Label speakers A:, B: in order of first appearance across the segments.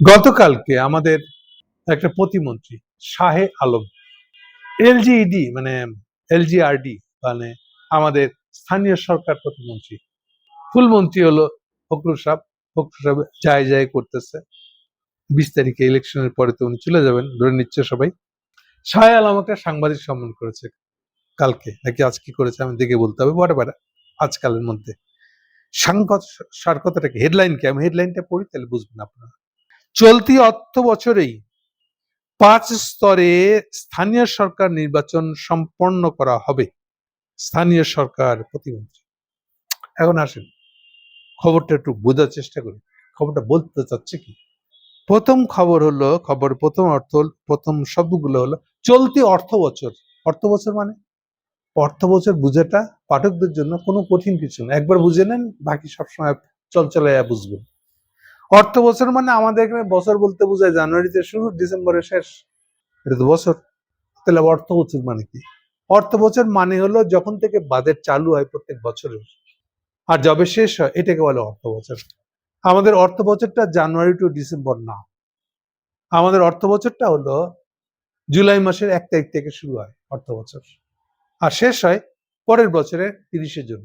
A: গতকালকে আমাদের একটা প্রতিমন্ত্রী শাহে আলম এলজিইডি মানে এলজিআরডি মানে আমাদের স্থানীয় সরকার প্রতিমন্ত্রী ফুলমন্ত্রী হলো ফখরুল সাহেব যাই যাই করতেছে। 20 তারিখে ইলেকশনের পরে তো উনি চলে যাবেন ধরে নিচ্ছে সবাই। শাহে আলম একটা সাংবাদিক সম্মেলন করেছে কালকে নাকি আজকে করেছে, আমি দেখে বলতে হবে, বড় আজকালের মধ্যে সার কথাটাকে হেডলাইন কি, আমি হেডলাইনটা পড়ি তাহলে বুঝবেন আপনারা। চলতি অর্থ বছরেই 5 স্তরে স্থানীয় সরকার নির্বাচন সম্পন্ন করা হবে, স্থানীয় সরকার প্রতিমন্ত্রী। এখন আসেন খবরটা একটু বোঝার চেষ্টা করি, খবরটা বলতে চাচ্ছে কি। প্রথম খবর হলো, খবর প্রথম শব্দগুলো হলো চলতি অর্থ বছর। অর্থ বছর মানে অর্থ বছর বুঝাটা পাঠকদের জন্য কোনো কঠিন কিছু না, একবার বুঝে নেন, বাকি সবসময় চলচলাইয়া বুঝবেন। অর্থ বছর মানে আমাদের এখানে বছর বলতে বোঝায় জানুয়ারিতে শুরু ডিসেম্বরে শেষ, এটা তো বছর। তাহলে অর্থ বছর মানে কি? অর্থ বছর মানে হলো যখন থেকে বাজেট চালু হয় প্রত্যেক বছরের আর যবে শেষ হয় এটাকে বলে অর্থ বছর। আমাদের অর্থ বছরটা জানুয়ারি টু ডিসেম্বর না, আমাদের অর্থ বছরটা হলো জুলাই মাসের 1 তারিখ থেকে শুরু হয় অর্থ বছর আর শেষ হয় পরের বছরের 30শে জুন।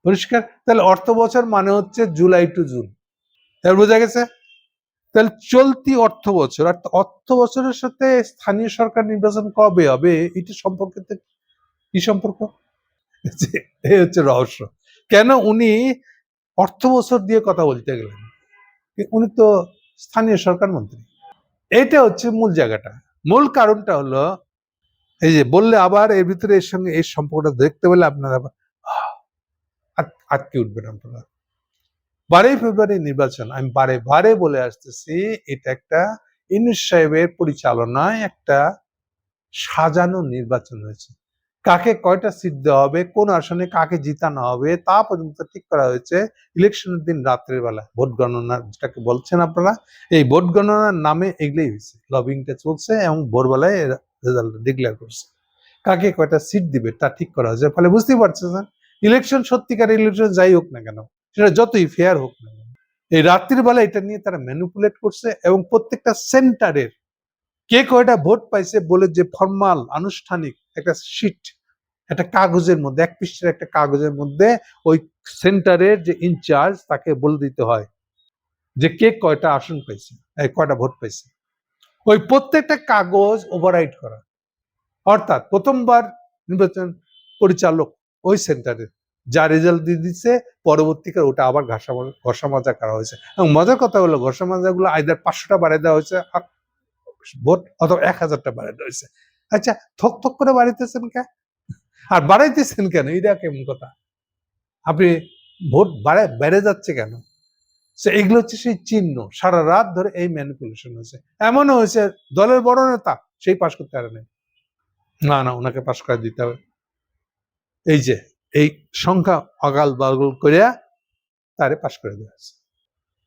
A: পরিষ্কার? তাহলে অর্থ বছর মানে হচ্ছে জুলাই টু জুন। এবার বোঝা গেছে? তাহলে চলতি অর্থ বছর আর অর্থ বছরের সাথে স্থানীয় সরকার নির্বাচন কবে হবে এটা সম্পর্কে কি সম্পর্ক? এই হচ্ছে রহস্য। কেন উনি অর্থ বছর দিয়ে কথা বলতে গেলেন? উনি তো স্থানীয় সরকার মন্ত্রী। এটা হচ্ছে মূল জায়গাটা। মূল কারণটা হলো এই যে বললে আবার এর ভিতরে এর সঙ্গে এই সম্পর্কটা দেখতে পেলে আপনারা আবার আটকে উঠবেন আপনারা। 12 ফেব্রুয়ারি নির্বাচন, আমি বারে বারে বলে আসতেছি, এটা একটা ইউনূস সাহেবের পরিচালনায় একটা সাজানো নির্বাচন হয়েছে। কাকে কয়টা সিট দেওয়া হবে, কোন আসনে কাকে জিতানো হবে তা পর্যন্ত ঠিক করা হয়েছে ইলেকশনের দিন রাত্রের বেলা। ভোট গণনা যেটাকে বলছেন আপনারা, এই ভোট গণনার নামে এগুলোই হয়েছে, লবিংটা চলছে এবং ভোরবেলায় রেজাল্ট ডিক্লেয়ার করছে। কাকে কয়টা সিট দিবে তা ঠিক করা হয়েছে। ফলে বুঝতেই পারছেন ইলেকশন, সত্যিকার ইলেকশন যাই হোক না কেন, সেটা যতই ফেয়ার হোক না কেন, এই রাত্রির বেলা এটা নিয়ে তারা ম্যানিপুলেট করছে এবং প্রত্যেকটা সেন্টারের কে কয়টা ভোট পাইছে বলে যে ফর্মাল আনুষ্ঠানিক একটা শিট, একটা কাগজের মধ্যে, 1 পৃষ্ঠার একটা কাগজের মধ্যে ওই সেন্টারের যে ইনচার্জ তাকে বলে দিতে হয় যে কে কয়টা আসন পাইছে, কয়টা ভোট পাইছে। ওই প্রত্যেকটা কাগজ ওভাররাইট করা, অর্থাৎ প্রথমবার নির্বাচন পরিচালক ওই সেন্টারে যা রেজাল্ট দিয়ে দিচ্ছে পরবর্তীকালে ওটা আবার ঘষা মাজা করা হয়েছে। এবং মজার কথা হলো ঘষা মাজা গুলো আইদার 500টা বাড়াই দেওয়া হয়েছে ভোট অথবা 1000টা বাড়াই দেওয়া হয়েছে। আচ্ছা, থক থক করে বাড়াইতেছেন কেন আর বাড়াইতেছেন কেন, এটা কেমন কথা? আপনি ভোট বেড়ে যাচ্ছে কেন? এগুলো হচ্ছে সেই চিহ্ন। সারা রাত ধরে এই ম্যানিপুলেশন হয়েছে। এমনও হয়েছে দলের বড় নেতা সেই পাশ করতে পারে নাই, না না ওনাকে পাশ করে দিতে হবে। এই যে এই সংখ্যা অগাল বাগল করিয়া তারে পাশ করে দেওয়া হয়েছে।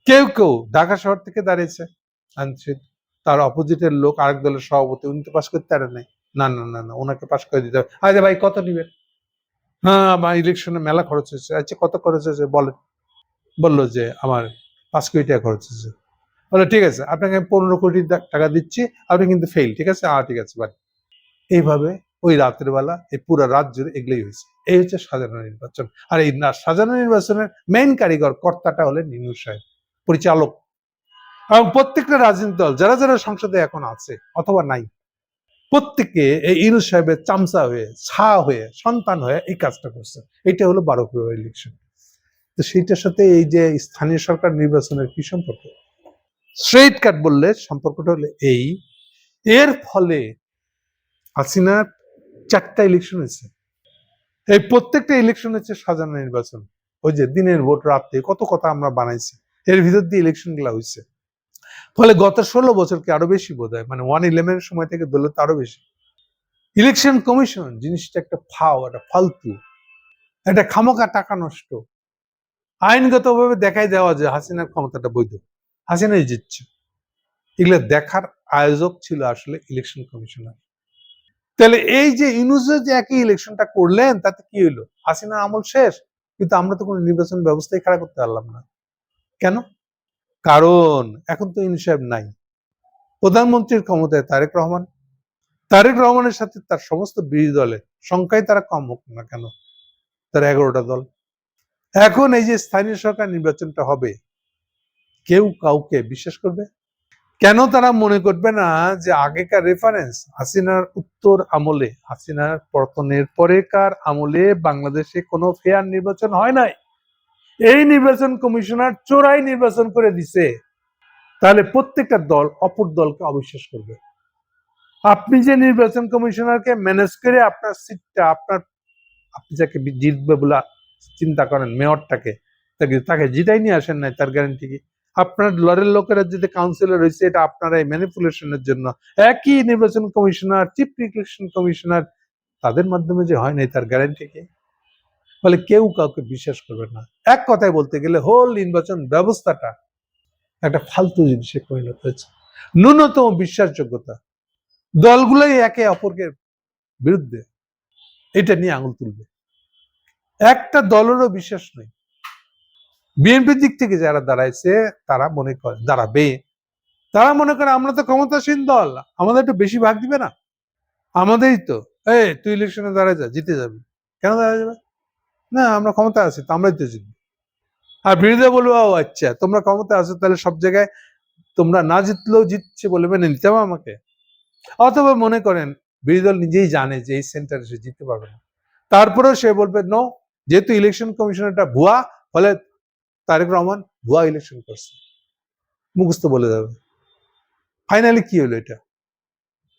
A: কেউ কেউ ঢাকা শহর থেকে দাঁড়িয়েছে আনছিট, তার অপোজিটের লোক আরেক দলের সভাপতি, উনি তো পাশ করতে পারে নাই, না না না না ওনাকে পাশ করে দিতে হবে। আরে ভাই কত নিবেন? হ্যাঁ আমার ইলেকশনে মেলা খরচ হয়েছে। আচ্ছা কত খরচ হয়েছে বলেন? বললো যে আমার 5 কোটি টাকা খরচ হয়েছে। বলে ঠিক আছে আপনাকে আমি 15 কোটি টাকা দিচ্ছি, আপনি কিন্তু ফেল, ঠিক আছে? ঠিক আছে বাই। এইভাবে ওই রাতের বেলা এই পুরো রাত জুড়ে এগুলোই হয়েছে। এই হচ্ছে সাজানো নির্বাচন। আর এই সাজানো নির্বাচনের মেইন কারিগর কর্তাটা হলেন ইউনূস সাহেব, পরিচালক। এবং প্রত্যেকটা রাজনৈতিক দল যারা যারা সংসদে এখন আছে অথবা নাই, প্রত্যেকে এই ইউনূস সাহেবের চামচা হয়ে, ছা হয়ে, সন্তান হয়ে এই কাজটা করছে। এটা হলো 12 ফেব্রুয়ারি ইলেকশন। তো সেইটার সাথে এই যে স্থানীয় সরকার নির্বাচনের কি সম্পর্ক? স্ট্রেইট কাট বললে সম্পর্কটা হলো এই, এর ফলে হাসিনার 4টা ইলেকশন হয়েছে, এই প্রত্যেকটা ইলেকশন হচ্ছে সাজানো নির্বাচন। ওই যে দিনের ভোট রাতে কত কথা আমরা বানাইছি, এর ভিতর দিয়ে ইলেকশন গুলা হয়েছে। ফলে গত 16 বছরকে আরো বেশি বোধ হয়, মানে 111 সময় থেকে ধরলে তো আরো বেশি। ইলেকশন কমিশন জিনিসটা একটা একটা ফালতু, একটা খামোকা টাকা নষ্ট। আইনগত ভাবে দেখাই দেওয়া যে হাসিনার ক্ষমতাটা বৈধ, হাসিনাই জিতছে, এগুলো দেখার আয়োজক ছিল আসলে ইলেকশন কমিশনার। তাহলে এই যে ইউনূসের যে একই ইলেকশনটা করলেন তাতে কি হইলো? হাসিনার আমল শেষ, কিন্তু আমরা তো কোনো নির্বাচন ব্যবস্থাই খাড়া করতে পারলাম না। কেন? কারণ এখন তো ইউনূস সাহেব নাই, প্রধানমন্ত্রীর ক্ষমতায় তারেক রহমান। তারেক রহমানের সাথে তার সমস্ত বিরোধী দলের সংখ্যায় তারা কম হোক না কেন, তার 11টা দল। এখন এই যে স্থানীয় সরকার নির্বাচনটা হবে, কেউ কাউকে বিশ্বাস করবে? কেন তারা মনে করবে না যে আগেকার রেফারেন্স হাসিনার উত্তর আমলে, হাসিনার পতনের পরেকার আমলে বাংলাদেশে কোনো ফেয়ার নির্বাচন হয় নাই, এই নির্বাচন কমিশনার চোরাই নির্বাচন করে দিছে। তাহলে প্রত্যেকটা দল অপর দলকে অবিশ্বাস করবে। আপনি যে নির্বাচন কমিশনারকে ম্যানেজ করে আপনার সিটটা, আপনি যাকে জিতবে বলে চিন্তা করেন, মেয়রটাকে, তাকে জিতাই নিয়ে আসেন নাই, তার গ্যারান্টি কি? আপনার দলের লোকেরা যদি কাউন্সিলর হয়েছে, এটা আপনারা এই ম্যানিপুলেশনের জন্য। একই নির্বাচন কমিশনার, চিফ ইলেকশন কমিশনার, তাদের মাধ্যমে যে হয় নাই, তার গ্যারান্টি কি? ফলে কেউ কাউকে বিশ্বাস করবে না। এক কথায় বলতে গেলে হোল নির্বাচন ব্যবস্থাটা একটা ফালতু জিনিসে পরিণত হয়েছে। ন্যূনতম বিশ্বাসযোগ্যতা, দলগুলোই একে অপরকে বিরুদ্ধে, এটা নিয়ে আঙুল তুলবে। একটা দলেরও বিশ্বাস নেই। বিএনপির দিক থেকে যারা দাঁড়াইছে, তারা মনে করে দাঁড়াবে, তারা মনে করে আমরা তো ক্ষমতাসীন দল, আমাদের একটু বেশি ভাগ দিবে না, আমাদেরই তো, তুই ইলেকশনে দাঁড়ায় যা, জিতে যাবি। কেন দাঁড়ায় যাবে? না, আমরা ক্ষমতা আছি তো, আমরাই তো জিতবো। আর বিরোধীরা বলবো, ও আচ্ছা, তোমরা ক্ষমতা আছো, তাহলে সব জায়গায় তোমরা না জিতলেও জিতছে বলে মেনে নিতে হবে আমাকে। অথবা মনে করেন বিরোধী দল নিজেই জানে যে এই সেন্টারে সে জিততে পারবে না, তারপরেও সে বলবে নো, যেহেতু ইলেকশন কমিশনারটা ভুয়া, ফলে তারেক রহমান ভুয়া ইলেকশন করছে, মুখস্থ বলে যাবে। ফাইনালি কি হলো এটা?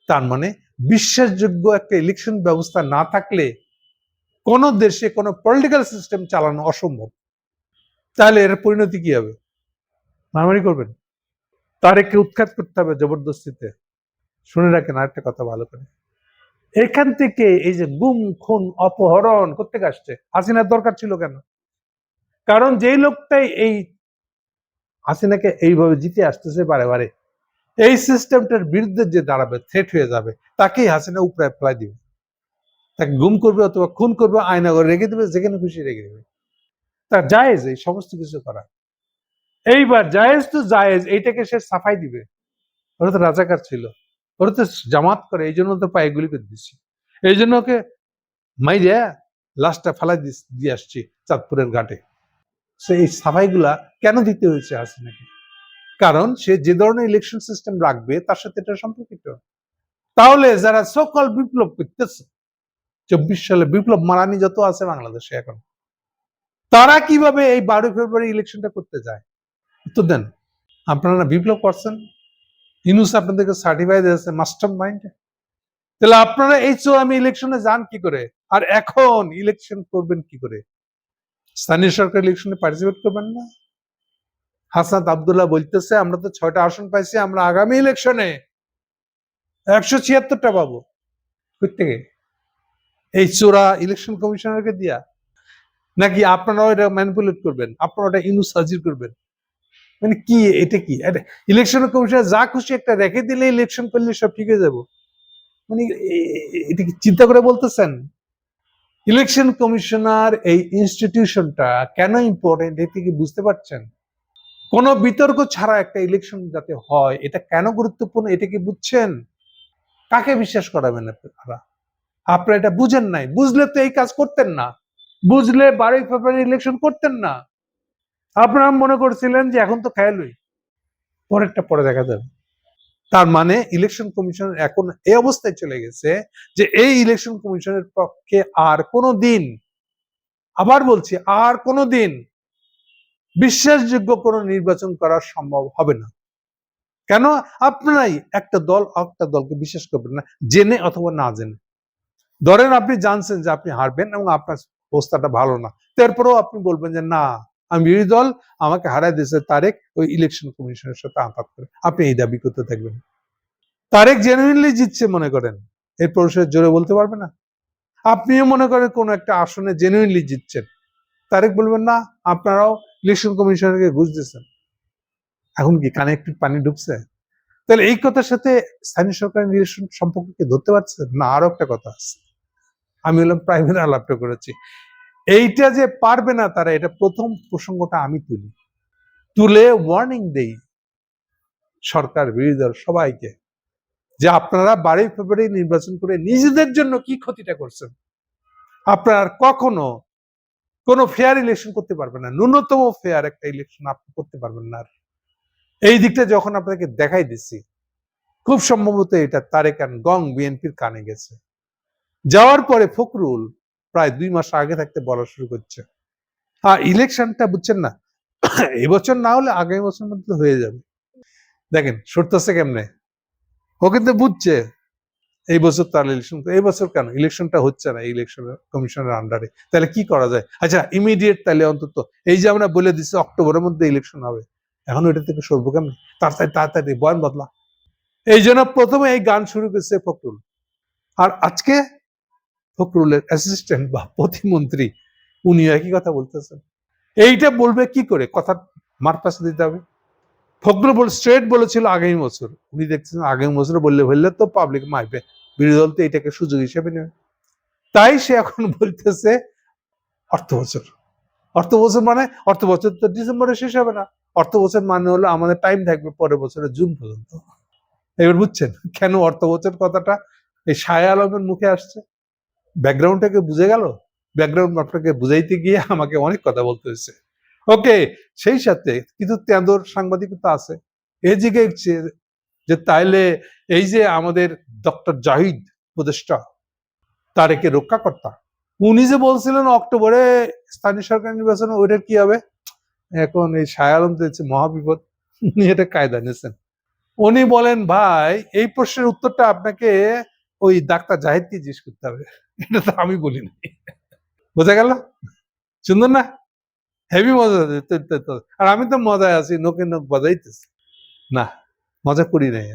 A: তার মানে বিশ্বাসযোগ্য একটা ইলেকশন ব্যবস্থা না থাকলে কোন দেশে কোনো পলিটিক্যাল সিস্টেম চালানো অসম্ভব। তাহলে এর পরিণতি কি হবে? মারামারি করবেন, তারেককে উৎখাত করতে হবে জবরদস্তিতে। শুনে রাখেন আরেকটা কথা ভালো করে, এখান থেকে এই যে গুম খুন অপহরণ করতে আসছে, হাসিনার দরকার ছিল কেন? কারণ যেই লোকটাই এই হাসিনাকে এইভাবে জিতে আসতেছে বারে বারে, এই সিস্টেমটার বিরুদ্ধে যে দাঁড়াবে, থ্রেট হয়ে যাবে, তাকেই হাসিনা উপরে ফেলাই দিবে, তাকে গুম করবে অথবা খুন করবে, আয়না করে রেখে দেবে, যেখানে খুশি রেখে দেবে। তার জায়েজ এই সমস্ত কিছু করা। এইবার জায়েজ তো জায়েজ, এইটাকে সে সাফাই দিবে। ওরা তো রাজাকার ছিল, ওরা তো জামাত করে, এই জন্য তো পায়ে গুলি করে দিচ্ছি, এই জন্য ওকে মাইরিয়া লাশটা ফেলাই দিয়ে আসছি চাঁদপুরের ঘাটে। এই সাফাই গুলা কেন দিতে হয়েছে হাসিনাকে? কারণ সে যে ধরনের ইলেকশন সিস্টেম রাখবে তার সাথে এটা সম্পর্কিত। তাহলে যারা সকল বিপ্লব করতেছে, 24 সালে বিপ্লব মারানি যত আছে বাংলাদেশে এখন, তারা কিভাবে এই 12 ফেব্রুয়ারি ইলেকশনটা করতে যায়? উত্তর দেন। আপনারা বিপ্লব করছেন, ইউনূস আপনাদেরকে সার্টিফাই দিয়েছে মাস্টার মাইন্ড, তাহলে আপনারা এই আমি ইলেকশনে যান কি করে? আর এখন ইলেকশন করবেন কি করে? স্থানীয় সরকার ইলেকশনে পার্টিসিপেট করবেন না? হাসনাত আব্দুল্লাহ বলতেছে আমরা তো 6টা আসন পাইছি, আমরা আগামী ইলেকশনে 176টা পাবো। কোথেকে? এই চোরা ইলেকশন কমিশনারকে দিয়া? নাকি আপনারাও এটা ম্যানিপুলেট করবেন, আপনারা এটা ইউনূস হাজির করবেন? মানে কি এটা? কি ইলেকশন কমিশনার যা খুশি একটা রেখে দিলে, ইলেকশন করলে সব ঠিক হয়ে যাবো? মানে এটা কি চিন্তা করে বলতেছেন? ইলেকশন কমিশনার এই ইনস্টিটিউশনটা কেন ইম্পর্টেন্ট, এটা কি বুঝতে পারছেন? কোন বিতর্ক ছাড়া একটা ইলেকশন যাতে হয়, এটা কেন গুরুত্বপূর্ণ, এটা কি বুঝছেন? কাকে বিশ্বাস করাবেন আপনারা? আপনারা এটা বুঝেন নাই। বুঝলে তো এই কাজ করতেন না, বুঝলে 12 ফেব্রুয়ারি ইলেকশন করতেন না। আপনারা মনে করছিলেন যে এখন তো খেয়ালই, পরেরটা পরে দেখা যাবে। তার মানে ইলেকশন কমিশন এখন এই অবস্থায় চলে গেছে যে এই ইলেকশন কমিশনের পক্ষে আর কোনোদিন, আবার বলছি, আর কোনোদিন বিশ্বাসযোগ্য কোনো নির্বাচন করা সম্ভব হবে না। কেন? আপনারাই একটা দলকে বিশ্বাস করবেন না, জেনে অথবা না জেনে। ধরেন আপনি জানছেন যে আপনি হারবেন এবং আপনার অবস্থাটা ভালো না, তারপরেও আপনি বলবেন যে না, আমি বিরোধী দল, আমাকে হারাই দিয়েছে তারেক ওই ইলেকশন কমিশনের সাথে আঘাত করে। আপনি এই দাবি করতে থাকবেন। তারেক জেনুইনলি জিতছে মনে করেন, এরপর সে জোরে বলতে পারবে না? আপনিও মনে করেন কোন একটা আসনে জেনুইনলি জিতছেন, তারেক বলবেন না, আপনারাও ইলেকশন কমিশনারকে ঘুষ দিচ্ছেন। এখন কি কানে একটু পানি ঢুকছে? তাহলে এই কথার সাথে স্থানীয় সরকারের রিলেশন সম্পর্কে ধরতে পারছেন না? আরো একটা কথা আছে, আমি হলাম প্রাইভেট আলাপটা করেছি, এইটা যে পারবে না তারা, এটা প্রথম প্রসঙ্গটা আমি তুলি। তুলে ওয়ার্নিং দেই সরকার বিরোধী দল সবাইকে, যে আপনারা 12 ফেব্রুয়ারি নির্বাচন করে নিজেদের জন্য কি ক্ষতিটা করছেন। আপনারা কখনো কোনো ফেয়ার ইলেকশন করতে পারবেন না, ন্যূনতম ফেয়ার একটা ইলেকশন আপনি করতে পারবেন না। এই দিকটা যখন আপনাকে দেখাই দিচ্ছি, খুব সম্ভবত এটা তারেক গং বিএনপির কানে গেছে। যাওয়ার পরে ফখরুল প্রায় 2 মাস আগে থাকতে বলা শুরু করছে, আর ইলেকশনটা বুঝছেন না, এবছর না হলে আগামী বছর মধ্যে হয়ে যাবে। দেখেন সরতেছে কেমনে, ও কিন্তু বুঝছে এই বছর তার ইলেকশন, এই বছর কেন ইলেকশনটা হচ্ছে না ইলেকশন কমিশনের আন্ডারে, তাহলে কি করা যায়? আচ্ছা ইমিডিয়েট তাহলে অন্তত এই যে আমরা বলে দিচ্ছি অক্টোবরের মধ্যে ইলেকশন হবে, এখন এটা থেকে সরবো কেমন? তাড়াতাড়ি তাড়াতাড়ি বয়ান বদলা। এই জন্য প্রথমে এই গান শুরু করছে ফখরুল, আর আজকে ফখরুলের অ্যাসিস্ট্যান্ট বা প্রতিমন্ত্রী উনি একই কথা বলতেছেন। এইটা বলবে কি করে? কথা মারপাশে দিতে হবে। ফখরুল স্ট্রেট বলেছিল আগামী বছর, উনি দেখছেন আগামী বছর বললে তো পাবলিক মাইবে, বিরোধী দল তো এটাকে সুযোগ হিসেবে নেবে, তাই সে এখন বলতেছে অর্থ বছর। অর্থ বছর মানে অর্থ বছর তো ডিসেম্বরে শেষ হবে না, অর্থ বছর মানে হলো আমাদের টাইম থাকবে পরের বছরের জুন পর্যন্ত। এবার বুঝছেন কেন অর্থ বছর কথাটা এই শাহে আলমের মুখে আসছে? ব্যাকগ্রাউন্ডটাকে বুঝে গেল? ব্যাকগ্রাউন্ড আপনাকে বুঝাইতে গিয়ে আমাকে অনেক কথা বলতে হয়েছে। ওকে, সেই সাথে কিন্তু তেঁদর সাংবাদিকতা আছে। এ জিজ্ঞেস যে তাইলে এই যে আমাদের ডক্টর জাহিদ উপদেষ্টা তারেকে রক্ষাকর্তা, উনি যে বলছিলেন অক্টোবরে স্থানীয় সরকার নির্বাচন, ওইটার কি হবে? এখন এই শাহ আলম দিয়েছে মহাবিপদ, উনি এটা কায়দা নিয়েছেন। উনি বলেন ভাই এই প্রশ্নের উত্তরটা আপনাকে ওই ডাক্তার জাহিদকে জিজ্ঞেস করতে হবে, এটা তো আমি বলি নাই। বোঝা গেল? সুন্দর না? হেভি মজা। আর আমি তো মজায় আছি, নোকে নোক বাজাইতেছি না, মজা করি নাই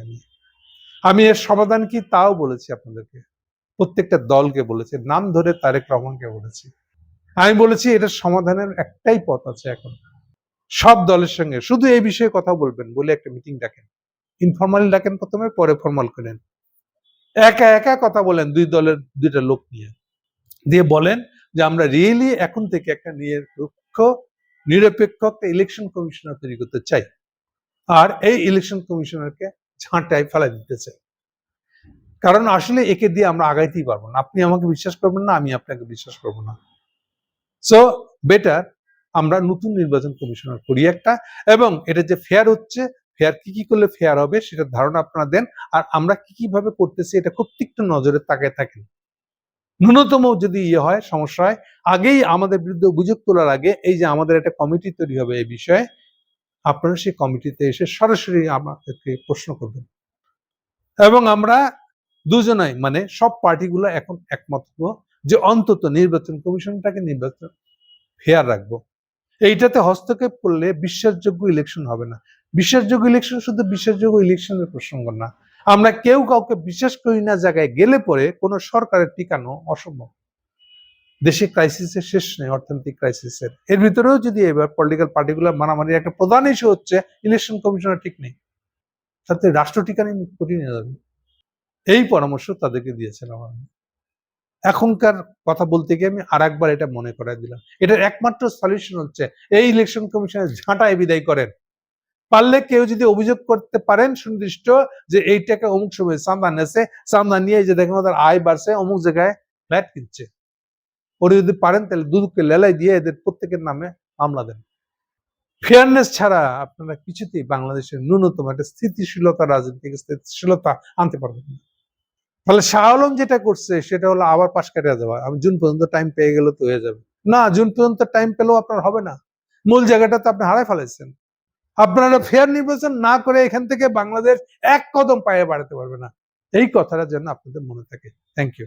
A: আমি এর সমাধান কি তাও বলেছি আপনাদেরকে, প্রত্যেকটা দলকে বলেছি, নাম ধরে তারেক রহমানকে বলেছি। আমি বলেছি এটার সমাধানের একটাই পথ আছে, এখন সব দলের সঙ্গে শুধু এই বিষয়ে কথা বলবেন বলে একটা মিটিং ডাকেন, ইনফরমালি ডাকেন প্রথমে, পরে ফরমাল করেন। একা একা কথা বলেন দুই দলের দুইটা লোক নিয়ে, দিয়ে বলেন যে আমরা রিয়েলি এখন থেকে একটা নিরপেক্ষ একটা ইলেকশন কমিশনার তৈরি করতে চাই, আর এই ইলেকশন কমিশনারকে ঝাঁটায় ফেলা দিতে চাই, কারণ আসলে একে দিয়ে আমরা আগাইতেই পারবো না। আপনি আমাকে বিশ্বাস করবেন না, আমি আপনাকে বিশ্বাস করবো না। সো বেটার আমরা নতুন নির্বাচন কমিশনার করি একটা, এবং এটা যে ফেয়ার হচ্ছে, ফেয়ার কি কি করলে ফেয়ার হবে সেটার ধারণা আপনারা দেন, আর আমরা কি কিভাবে করতেছি এটা খুব তীক্ষ্ণ নজরে তাকায় থাকেন। ন্যূনতম যদি হয় সমস্যা হয়, আগেই আমাদের বিরুদ্ধে অভিযোগ তোলার আগে এই যে আমাদের একটা কমিটি তৈরি হবে এই বিষয়ে, আপনারা সেই কমিটিতে এসে সরাসরি আমাদেরকে প্রশ্ন করবেন, এবং আমরা দুজনাই মানে সব পার্টিগুলো এখন একমত হবো যে অন্তত নির্বাচন কমিশনটাকে নির্বাচন ফেয়ার রাখবো। এইটাতে হস্তক্ষেপ করলে বিশ্বাসযোগ্য ইলেকশন হবে না। বিশ্বাসযোগ্য ইলেকশন শুধু বিশ্বাসযোগ্য ইলেকশনের প্রসঙ্গ না, আমরা কেউ কাউকে বিশ্বাস করি না জায়গায় গেলে পরে কোনো সরকারের টিকানো অসম্ভব। দেশে ক্রাইসিসের শেষ নেই, অর্থনৈতিক ক্রাইসিসের, এর ভিতরেও যদি এবার পলিটিক্যাল পার্টিগুলো মারামারি, একটা প্রধান ইস্যু হচ্ছে ইলেকশন কমিশনার ঠিক নেই, তাতে রাষ্ট্র টিকা নিয়ে কঠিন হয়ে যাবে। এই পরামর্শ তাদেরকে দিয়েছিলাম আমি। এখনকার কথা বলতে গিয়ে আমি আর একবার এটা মনে করাই দিলাম, এটার একমাত্র সলিউশন হচ্ছে এই ইলেকশন কমিশনের ঝাঁটায় বিদায় করেন। পারলে কেউ যদি অভিযোগ করতে পারেন সুনির্দিষ্ট যে এই টাকা অমুক সময় চাঁদা নেছে, চাঁদা নিয়ে যে দেখেন ওদের আয় বাড়ছে, অমুক জায়গায় ফ্ল্যাট কিনছে, ওরা যদি পারেন তাহলে দুদককে লেলাই দিয়ে এদের প্রত্যেকের নামে মামলা দেন। ফেয়ারনেস ছাড়া আপনারা কিছুতেই বাংলাদেশের ন্যূনতম একটা স্থিতিশীলতা, রাজনৈতিক স্থিতিশীলতা আনতে পারবেন না। তাহলে শাহ আলম যেটা করছে সেটা হলো আবার পাশ কাটিয়ে যাওয়া, আমি জুন পর্যন্ত টাইম পেয়ে গেলে তো হয়ে যাবে না, জুন পর্যন্ত টাইম পেলেও আপনার হবে না, মূল জায়গাটা তো আপনি হারাই ফেলাইছেন। আপনারা ফেয়ার নির্বাচন না করে এখান থেকে বাংলাদেশ এক কদম পায়ে বাড়াতে পারবে না, এই কথাটা যেন আপনাদের মনে থাকে। Thank you.